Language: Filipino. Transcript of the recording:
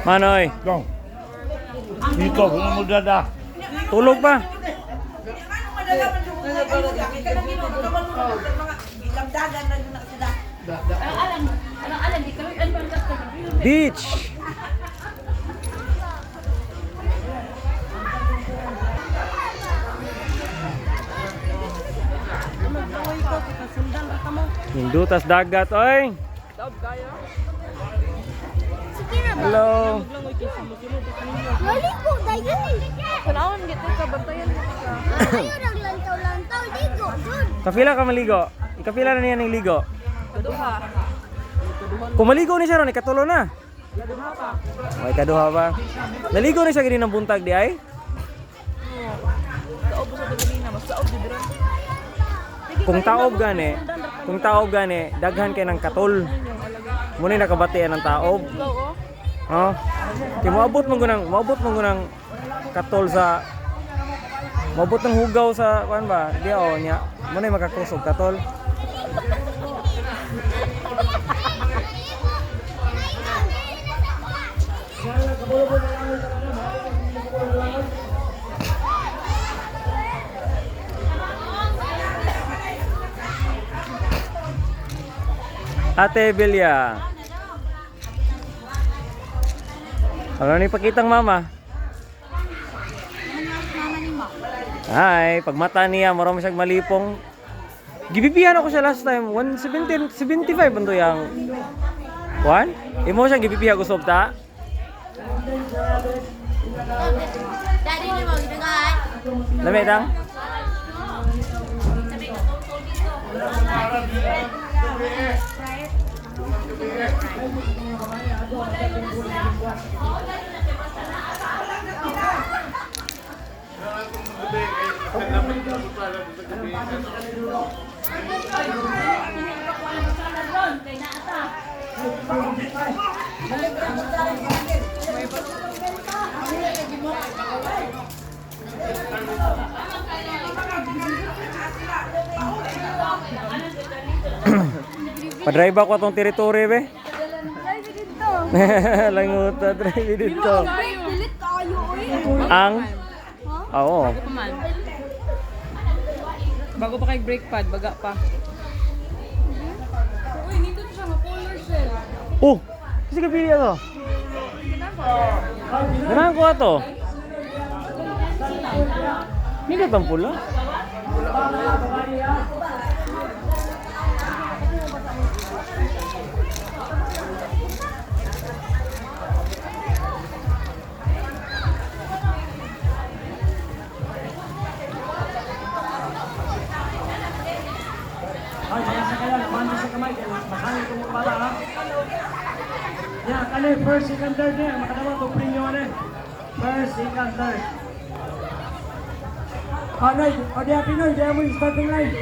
Manoy, Dito, kung mo dada. tulog pa. Beach. Hindutas dagat, oy. Hello. Maligo, dayo. Kanaon gitu ka bantayan mo ka. Ayaw naglantaw-lantaw, ligo, dun. Kapila ka maligo? Ikapila na niya ng ligo. Kaduha. Kung maligo ni siya ron, ikatulo na. Kaduha pa. O, ikaduha ba? Naligo ni siya gini ng buntag di ay? Kaob sa Tagalina, mas kaob di dira. Kung taob gani, daghan kay ng katol. Muna nakabatian ng taob. Oo. Oh. Kaya maabot mo gunang katol sa maabot ng hugaw sa kuan ba? Di o nya. Muna makakusog katol. Ate Belia. Ano ni pakitang mama? Hi, pag mata niya, marami siyang malipong. Gibibihan ako siya last time, 175 bando yang. Kuan? Imo siyang gibibihan gusto ta? Daddy, ni mo, ginagahan. Lami dang? Padrive ako atong teritoryo be. Languta drive dito. Pilit tayo, oy. Ang oo. Kuman. Bago pa kay brake pad, baga pa. Uy, nito siya nga polar shell. Oh, kasi kapili ako. Ganahan ko ato. Hindi ka tang pula. Ya, kali first, second, third niya. Makadawa to premium na. First, second, third. Nay, o diya Pinoy, diya mo yung starting line.